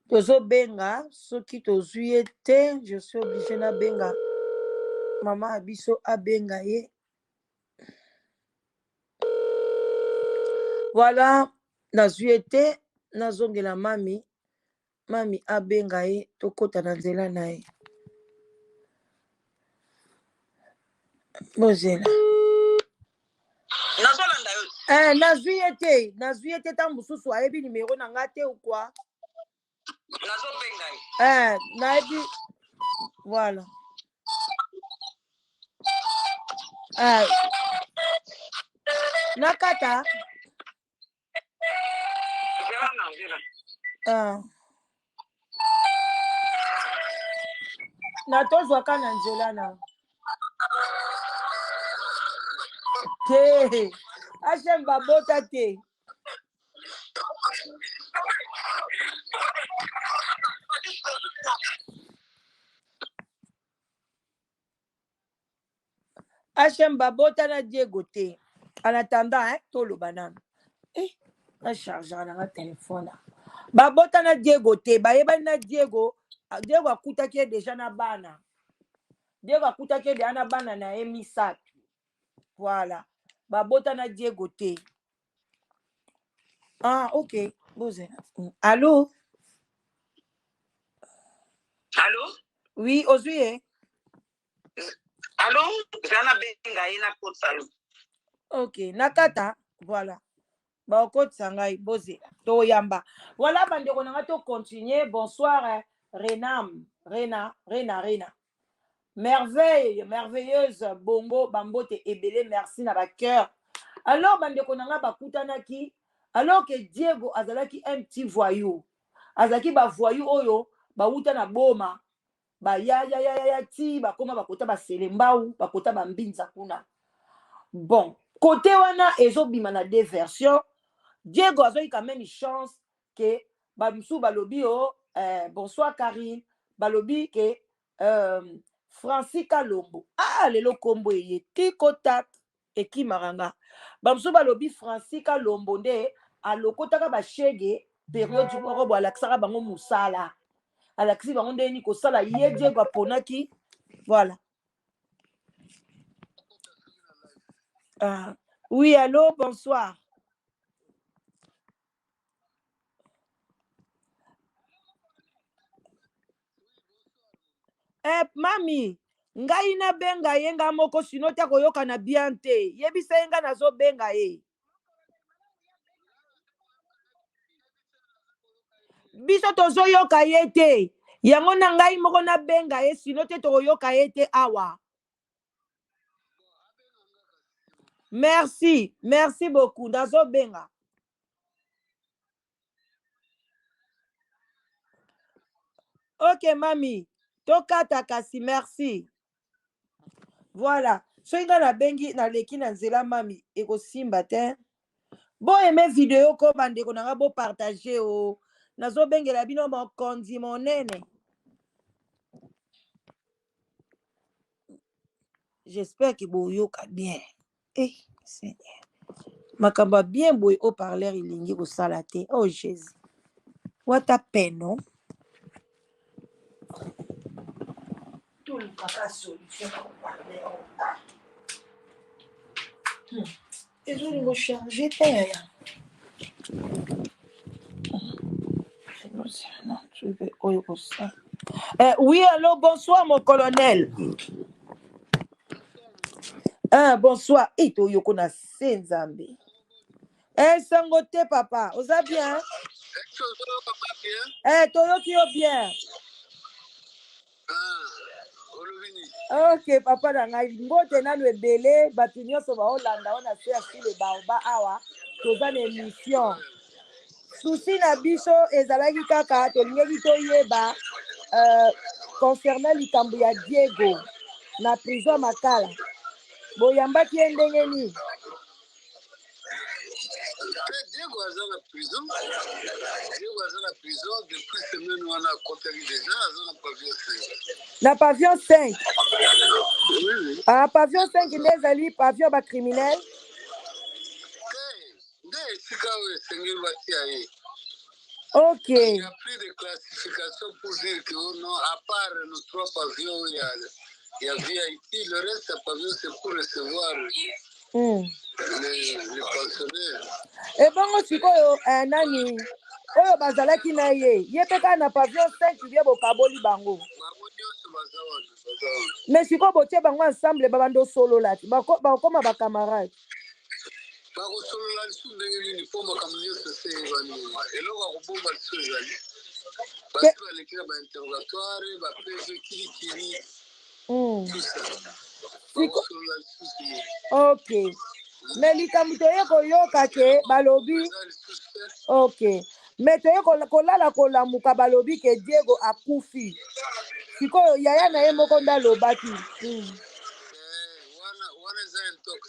Tozo benga, soki tozui te, je suis obligé na benga. Maman abiso a benga ye. Voilà, nazui te, nazongela mami. Mami a benga ye, tokota na nzela na ye. Bozela. Nazui te tambu susu ayebi numéro na nga te ou quoi? Nayebi. Voilà. Nakata. Natozwaka na nzela na. Te. Hachem babota te. Hachem babota na Diego te. En attendant, tolo banane. Na chargeur na téléphone. Babota na Diego te. Bayeba na Diego. Diego akutaki déjà na bana. Diego akutaki déjà na bana na emisatu. Voilà. Babota na Diego te. Ok. Bozena. Allô? Allô? Oui, Ozuye. Allô? Jana benga ina kotsayo. Ok, nakata. Voilà. Ba okotsa ngai bozela. To yamba. Voilà bandeko na nga to continuer. Bonsoir Renam. Rena. Merveilleuse bongo bambote ebele merci na ba cœur. Alors bandeko na nga bakutanaki. Alors que Diego azalaki un petit voyou. Azaki ba voyou oyo ba uta na boma. Ba ya ti ba koma bakota ba selembau bakota ba mbinza kuna. Bon, côté wana ezobima na deux versions. Diego a quand même une chance que Babimsou Balobi bonsoir Karine Balobi que Francis Kalombo lelo kombo ye tikotak eki maranga Babimsou Balobi Francis Kalombo nde alokotaka ba shege période du robo alaksaka bango musala alaksi bango nde ni kosala ye Diego aponaki voilà. Oui, allô, bonsoir. Mami, ngai na benga ye nga moko sino te koyoka na bien te. Yebisa ye nga nazo benga ye. Biso tozo yoka ye te. Yango na ngai moko na benga ye sino te toyoka ye te awa. Merci beaucoup. Nazo benga. Ok, mami. Tokata kasi, merci. Voilà. So inga na bengi na leki na nzela mami. Eko simba te. Bo aimé vidéo ko bandeko na nga bo partager o. Nazo bengela bino mokonzi monene. J'espère que vous yoka bien. Seigneur. Makamba bien boy au parleur ilingi ko salate. Oh Jésus. What a peine, non? Tout le papa solution pour parler. Et je vais me charger terre. Oui, allô, bonsoir mon colonel. Bonsoir. Ito yoko na senzambe. Sangote papa, oza bien? Toyoki yo bien. Ok papa na ngai mbote nanu ebele bato nyonso baolanda wana se asile baoba awa toza na émission. Susi na biso ezalaki kaka tolingaki toyeba concernant likambo ya Diego na prison Makala. Boyambaki ye ndenge nini? Diego aza na prison. Diego aza na prison depuis semaine wana kotaki déjà aza na pavillon 5. Na pavillon 5. Oui. Pavillon 5 nde ezali pavillon ba criminel. Ok. Il n'y a plus de classification pour dire que non, à part nos 3 pavillons, il y a VIP, le reste des pavillons, c'est pour recevoir les pensionnaires. Et bon, sikoyo, nani, oyo bazalaki na ye, ye pe kaka na pavillon 5 bie bokaboli bango. Mais sikoyo botie bango ensemble babando solo lati, bakoma bakamarade. bakosolola lisusu ndenge nini mpo makambo nyonso se eyebani eloko akobomba lisusu ezali basi baleki na bainterrogatoire bapese kilikili bakosolola lisusu. Ok. Mais likambo toye koyoka ke balobi. Ok. Mais toye kolala kolamuka balobi ke Diego akufi. Sikoyo yaya na ye moko nda lobaki. Wana eza intox.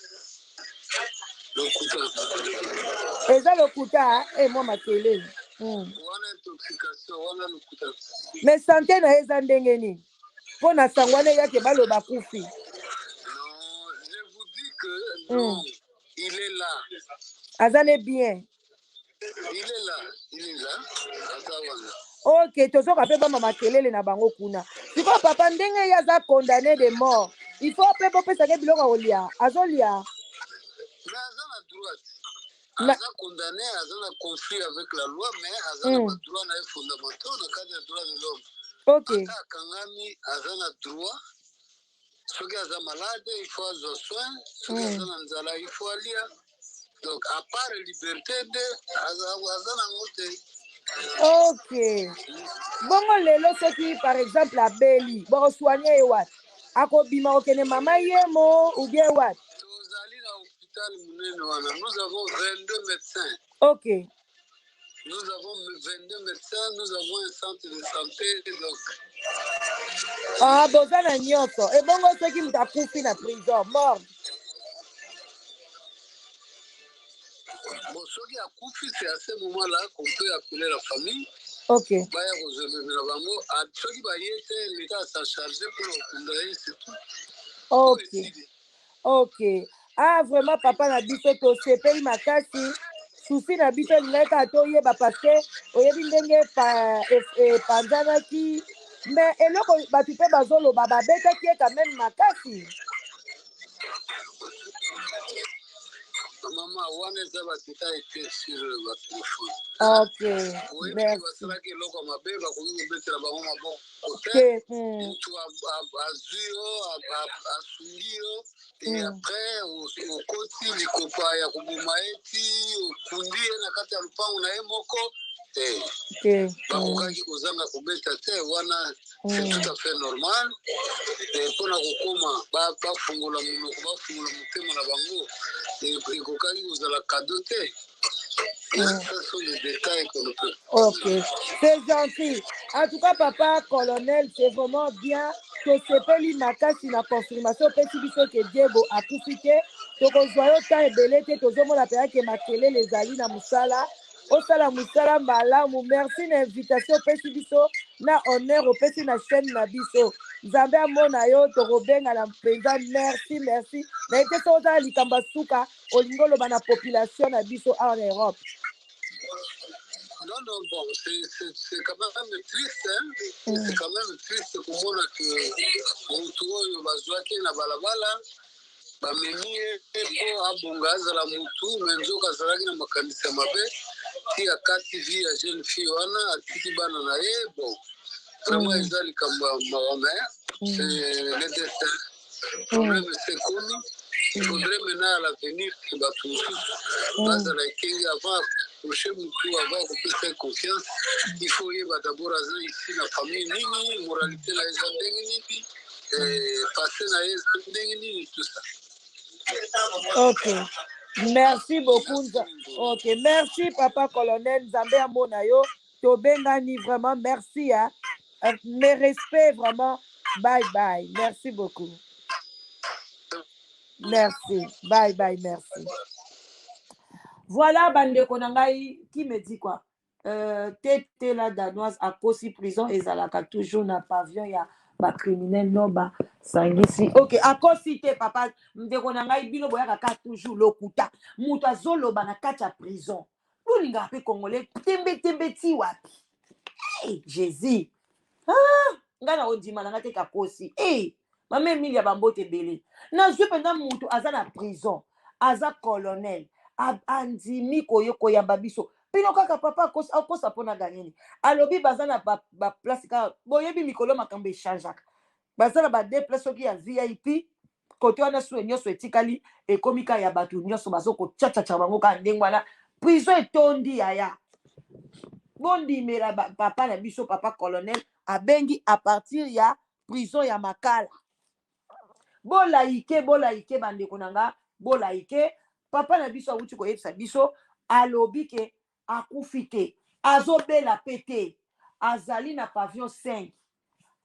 Lokuta. Eza lokuta, mwa makele. Wana intoxication, wana lokuta. Mais santé na eza ndenge nini? Po na sangwane yake baloba kufi. Non, je vous dis que non, il est là. Azane bien. Il est là, il est là. Azawana. Ok, tozoka pe bama makelele na bango kuna. Siko papa ndenge yaza condamné de mort. Il faut pe bopesa ke biloko olia. Azolia. Mais azana droite. Aza condamné, azana conflit avec la loi, mais azana droit na fondamentaux dans le cadre des droits de l'homme. Ok. Ata kangami azana droit. Soki aza malade, il faut avoir soin. Soki azana nzala, il faut alia. Donc à part liberté de azana ngote. Ok. Bongo lelo soki par exemple a beli, bon soigner e wat. Ako bima okene mama yemo ou bien wat. Nous avons 22 médecins. Ok. Nous avons 22 médecins, nous avons un centre de santé. Donc... Ah, bozana nyonso. Et bongo soki mutakufi na prison, mort. Bon, soki akufi, c'est à ce moment-là qu'on peut appeler la famille. Ok. Baya kozomemela bango, soki bayete, l'État s'en charger pour le c'est tout. Ok. Ok. Ah, vraiment, papa na biso to sepeli makasi. Souci na biso leka toyeba parce que oyebi ndenge panzanaki. Mais eloko batu pe bazoloba babetaki ye quand même makasi. Maman, wana eza bateta ete sur ba téléphone. Ok. Oui, merci. basalaki eloko mabe bakoki kobetela bango maboko te. Mutu azwi yo, asungi yo. Et après, okoti likopa ya koboma eti, okundi ye na kati ya lupango na ye moko. Bakokaki kozanga kobeta te wana c'est tout à fait normal. Mpona kokoma bafungola monoko bafungola motema na bango ekokaki kozala kado te. Ce sont les détails qu'on peut. Ok, c'est gentil. En tout cas, papa, colonel, c'est vraiment bien. To sepeli makasi na confirmation pesi biso ke Diego akufi te. Tokozwa yo ta ebele te tozomona pe yake makelele ezali na musala. Osala musala malamu. Merci na invitation pesi biso na honneur opesi na chaîne na biso. Nzambe amona yo tokobenga na mpenza. Merci, merci. Na ete so ozala likamba suka olingo loba na population na biso en Europe. Non, non, bon, c'est quand même triste, hein. C'est quand même triste pour moi que mutu oyo bazwaki na balabala bamemi ye po abonga azala mutu me nzoka azalaki na makanisi mabe ti akati vie ya jeune fille wana atiki bana na ye bon vraiment eza likambo ya mawame c'est le destin problème c'est komi il faudrait maintenant à l'avenir que bato mosusu bazala ekengi avant prochain mutu avant kopesa confiance il faut yeba d'abord aza ici na famille nini moralité na eza ndenge nini passé na ye eza ndenge nini tout ça. Ok, merci beaucoup. Ok, merci papa colonel Nzambe amona yo tobengani vraiment merci hein. Mes respects vraiment bye bye merci beaucoup. Merci bye bye merci. Voilà bandeko na ngai qui me dit quoi Tete la danoise a kosi prison ezalaka toujours na pavillon ya ba criminel no ba sangisi. Ok, akosi te papa ndeko na ngai bino boyaka ka toujours lokuta mutu azoloba na kati ya prison bolinga pe congolais tembe ti wapi. Hey, Jésus. Ah, nga na ondima na nga te kakosi. Hey, mame Emilia ya bambote ebele. Nazwi mpenza mutu aza na prison, aza colonel, andimi koyamba biso. Pino kaka papa akosa mpona ganini. Alobi baza na ba place kaka boyebi mikolo makambo echangeaka. Baza na ba deux place soki ya VIP kote wana su nyonso etikali ekomi ka ya bato nyonso bazokochachacha bango kaka ndenge wana. Prison etondi yaya. Bondimela papa na biso papa colonel abengi a partir ya prison ya Makala. Bolaike bandeko na nga bolaike papa na biso awuti koyebisa biso alobi ke akufi te azobela pete azali na pavillon 5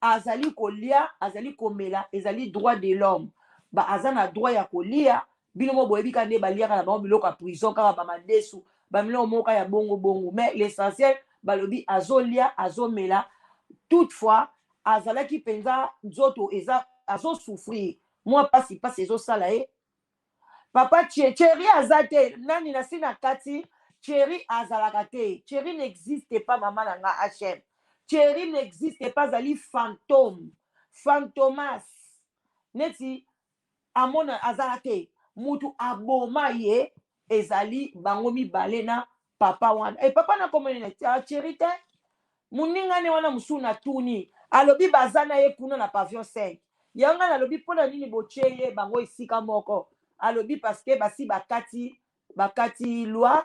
azali kolia azali komela ezali droit de l'homme ba aza na droit ya kolia bino mo boyebi ka nde baliaka na bango biloko ya prison kaka bamadesu bamiloko moka ya bongo mais l'essentiel balobi azolia azomela toutefois azalaki penza nzoto eza azosouffrir mwa pasi ezosala ye papa Thierry azate nani na sina kati Thierry azalaka te Thierry n'existe pas maman na nga HM Thierry n'existe pas azali fantomas neti amona azala te mutu aboma ye ezali bango mibale na papa wana papa na komoni na Thierry te muningane wana musu na tuni alobi bazana ye kuna na pavillon 5 yanga alobi pona nini botie ye bango esika moko alobi parce que basi bakati loi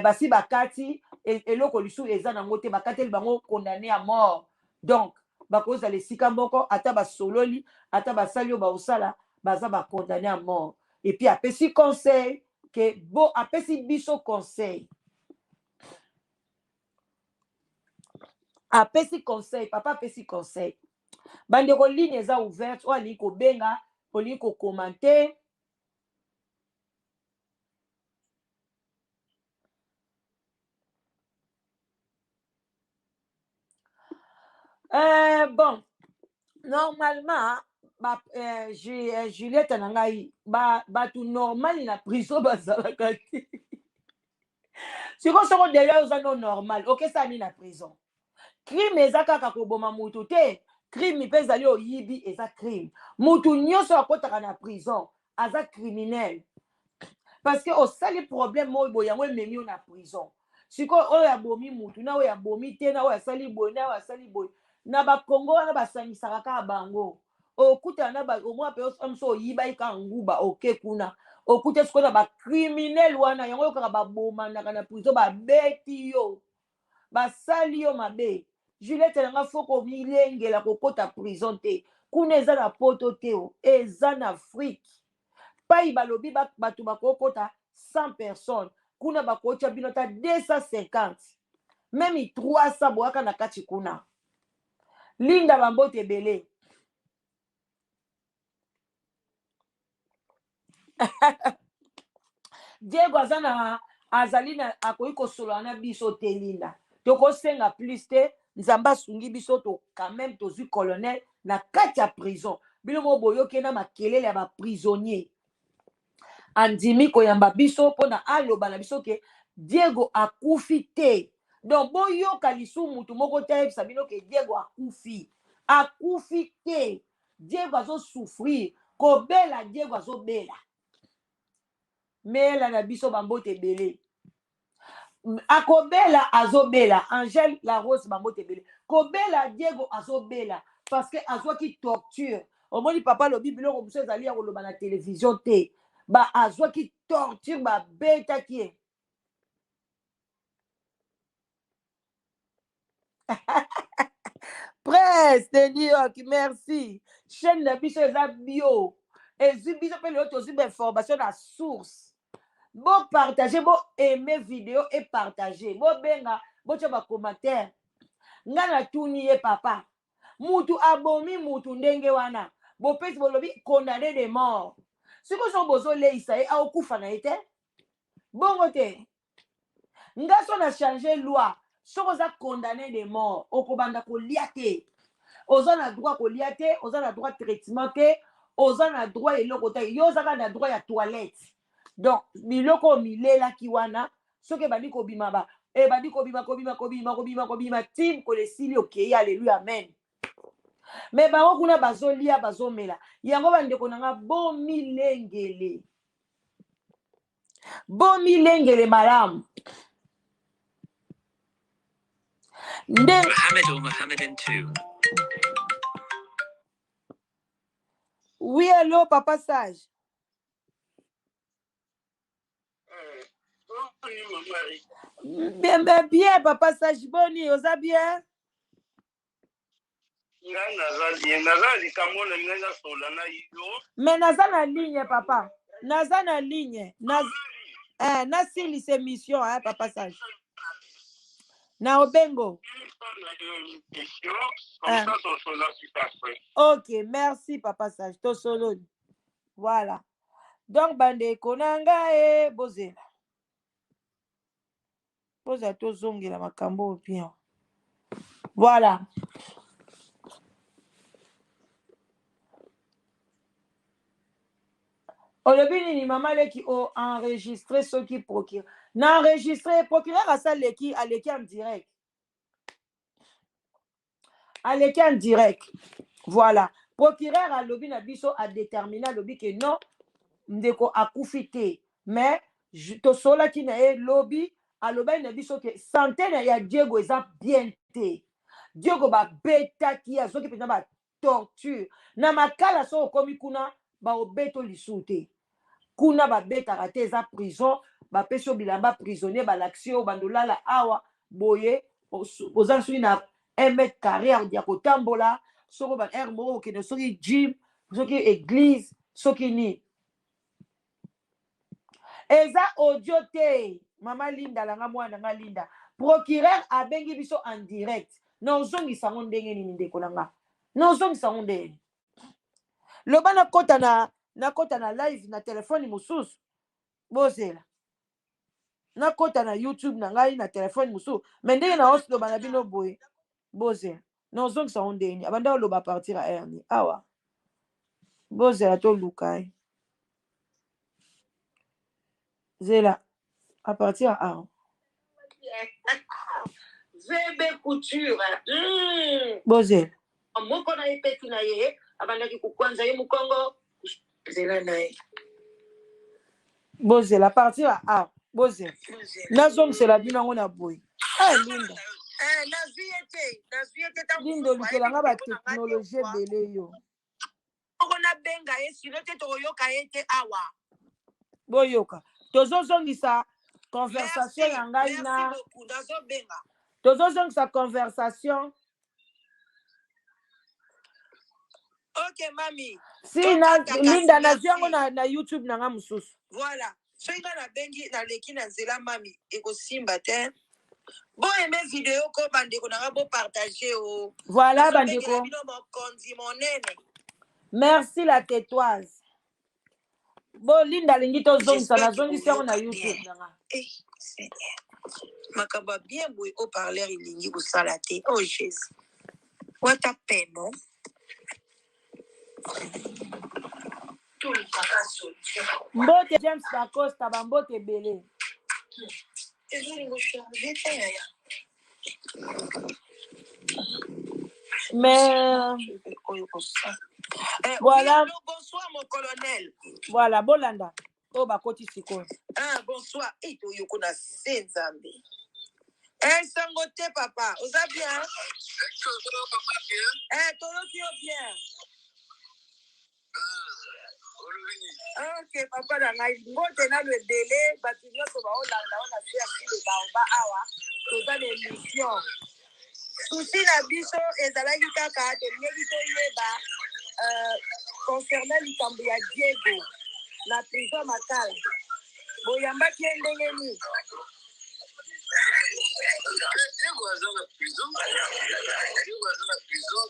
basi bakati eloko lisu eza nango te bakateli bango condamné à mort donc bakozala esika moko ata basololi ata basali oyo baosala baza bacondamné à mort et puis apesi conseil ke bo apesi biso conseil apesi conseil papa apesi conseil bandeko ligne eza ouverte oyo alingi kobenga olingi kokomante bon normalement Juliette na ngai bato normal na prison bazalaka te siko deya oza no normal okesa nini na prison crime eza kaka koboma mutu te crime mpe ezali oyibi eza crime mutu nyonso akotaka na prison aza criminel parce que osali problème oyo boye yango ememi yo na prison sikoyo oyo abomi mutu na oyo abomi te na oyo asali boye na oyo asali boye na bakongo wana basangisaka kaka bango okutana na omwa mpe oso oyibai kaka nguba oke kuna okute sikoyo na bacriminel wana yango oyo kaka babomanaka na prison babeti yo basali yo mabe Juliette nanga fo komilengela kokota prison te kuna eza na poto te eza na Afrique pai balobi bato bakokota 100 personnes kuna bakotia bino ta 250 meme 300 boyaka na kati kuna linda bambote ebele Diego azali na akoki kosolola na biso te linda tokosenga plus te nzambe asungi biso to quand même tozwi colonel na kati ya prison bino mo boyoke na makelele ya baprisonnier andimi koyamba biso mpona aloba na biso ke Diego akufi te donc boyoka lisu mutu moko te ayebisa bino ke Diego akufi te Diego azosouffrir kobela Diego azobela mela na biso bambote ebele akobela azobela Angèle la Rose bambote ebele kobela Diego azobela parce que azwaki torture omoni papa lobi biloko mosusu ezali ya koloba na télévision te azwaki torture babetaki ye Presse de New York merci chaîne na biso eza bio ezwi biso mpe lelo tozwi bainformation na source bo partager bo aimer vidéo et partager bo benga botia ba commentaire nga na tuni ye papa mutu abomi mutu ndenge wana bo pesi bolobi condamné de mort siko so bozo leisa ye aokufa na ye te bongo te nga so na changer loi soko za condamné de mort okobanda kolia te oza na droit kolia te, oza na droit traitement te, oza na droit eloko te, yo ozaka na droit ya toilette. Donc biloko milelaki wana soki ebandi kobima ba ebandi kobima tim kolesili okei, alleluya, amen. Mais bango kuna bazolia bazomela yango bandeko nanga bomilengele malamu. Mohammed or Mohammedan too. Oui, allô, papa sage. Bien, papa sage, boni, oza bien? Mais naza na ligne, papa. Naza na ligne. Nasilisa émission, hein, papa sage. Na obengo. Ok, merci, papa sage. To solo. Voilà. Donc, bande konanga bozela. Boza to zongi la makambo bien. Voilà. Olobi ni mama leki o enregistré ce qui procure. Na enregistré procureur à ça leki en direct. Aleki en direct. Voilà. Procureur a lobi na biso a déterminé lobi que non ndeko akufite. Mais to sola ki na lobi a lobi na biso que santé na ya Diego eza bien te. Diego ba beta ki azoki pena ba torture. Na makala so komi kuna ba obeto lisute. Kuna ba beta rate eza prison ba peso bilamba prisonnier ba l'action bandolala awa boye oza sui na 1 mètre carré ya kotambola soko ba air moko okende soki gym soki église soki ni eza audio te mama Linda langa mwana nga Linda procureur abengi biso en direct na ozongisa ngo ndenge nini ndeko nanga na ozongisa ngo ndenge loba nakota na live na telefone mosusu bozela nakota na YouTube na ngai na telefone mosusu mais ndenge na osi loba na bino boye bozela na ozongisa ngo ndenge abanda oloba partir à erni awa bozela toluka zela à partir à awa VB couture bozela moko na ye peti na ye abandaki kukwanza ye mukongo zela na ye bozela à partir à awa bozela nazongisela bino yango na boye Linda Linda olukelanga batechnologie ebele yo na benga ye sino te tokoyoka ye te awa boyoka tozozongisa conversation ya ngai na tozozongisa conversation. Ok mami si Linda nazwi yango na YouTube nanga mosusu. Voilà soki nga na bengi naleki na nzela mami ekosimba te bo aime video ko bandeko nanga bo partager o. Voilà bandeko bino mokonzi monene. Merci la tétoise. Bon Linda lingi tozongisa nazongisi yango na YouTube nanga. Makaba bien boy au parleur ilingi kosala te. Oh Jésus. What a peine, non? Mbote James Bacosta bambote belé. Mais voilà. Bonsoir mon colonel. Voilà bolanda. Oh bakoti siko. Bonsoir. Et to yoko na senzambe. Sango te papa. Oza bien? Tolo bien. Ok papa na ngai ngote na le délai batu nyonso baolanda ona se asile baoba awa toza na émission susi na biso ezalaki kaka tolingi toyeba concernant likambo ya Diego na prison Makala boyambaki ye ndenge nini? Diego aza na prison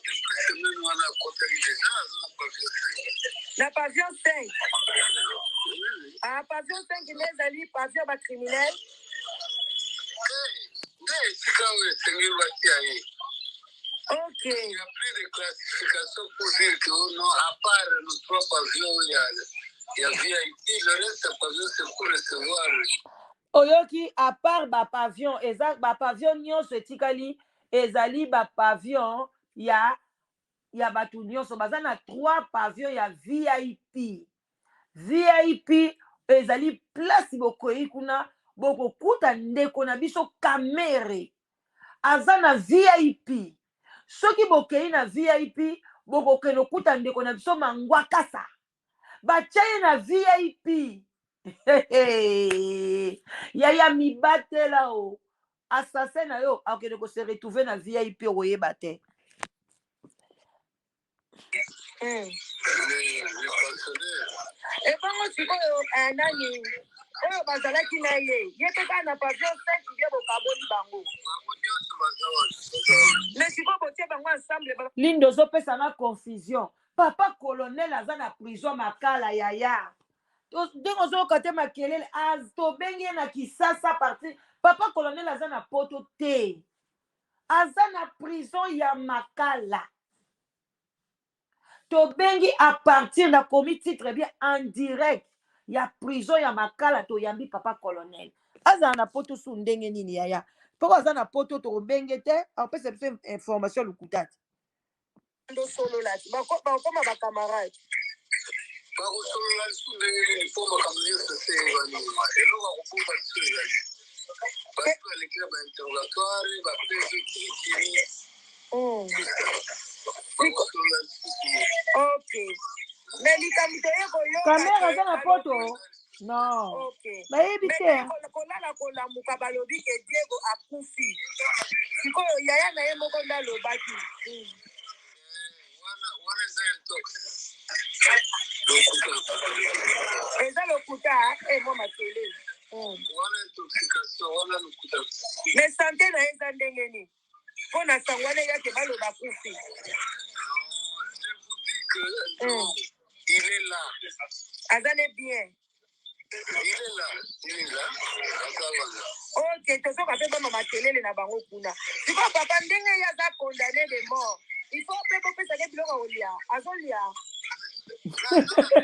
depuis semaine wana akotaki deja aza na pavillon 5. Na pavillon 5. Pavillon 5 nde ezali pavillon bacriminel nde esika oyo esengeli batia ye Ok. Il n'y a plus de classification pour dire que non, à part nos 3 pavillons, il y a VIP, le reste des pavillons, c'est pour recevoir. Oyoki, à part pavillon, pavillon nyonso etikali, ezali pavillon, ya batu nyonso, baza na 3 pavillons ya VIP. VIP, ezali place bokoyi kuna, bokokuta ndeko na biso kamere. Aza na VIP. Soki bokei na VIP, bokokende okuta ndeko na biso mangwakasa. Bachaye na VIP. Yaya mibatela o. Assassin na yo akende ko se retrouver na VIP oyeba te. Ebango sikoyo nani oyo bazalaki na ye mpe kaka na pavillon 5 bie bokaboli bango mais sikoyo botie bango ensemble Lindo ozopesa na confusion. Papa colonel aza na prison makala yaya. Ndenge ozoyoka te makelele tobengi ye na Kisasa parti. Papa colonel aza na poto te. Aza na prison ya makala. Tobengi à partir na komi titre bien en direct. Ya prison ya makala toyambi papa colonel. Aza na poto su ndenge nini yaya. Poko aza na poto tobenge te. Apesa biso information lukutati. ndo solo lati bakoma bakamarade bakosolola lisu ndenge nini mpo makambo nyonso se ebanima eloko akofomba lisu ezali bato balekela bainterrogatoire bapesi kirikiri bakosolola lisusu. ok mais likambo toye koyoka kamera aza na poto non bayebi te kolala kolamuka balobi ke Diego akufi sikoyo yaya na ye moko nde alobaki wana eza intox eza lokuta mo makele wana intoxication wana lokuta mais sante na ye eza ndenge nini mpo na sango wana eyake baloba akufi il est là aza ne bien ok tozoka mpe bama makelele na bango kuna sikoyo papa ndenge ye aza condamné de mort il faut mpe bopesake biloko kolia azolia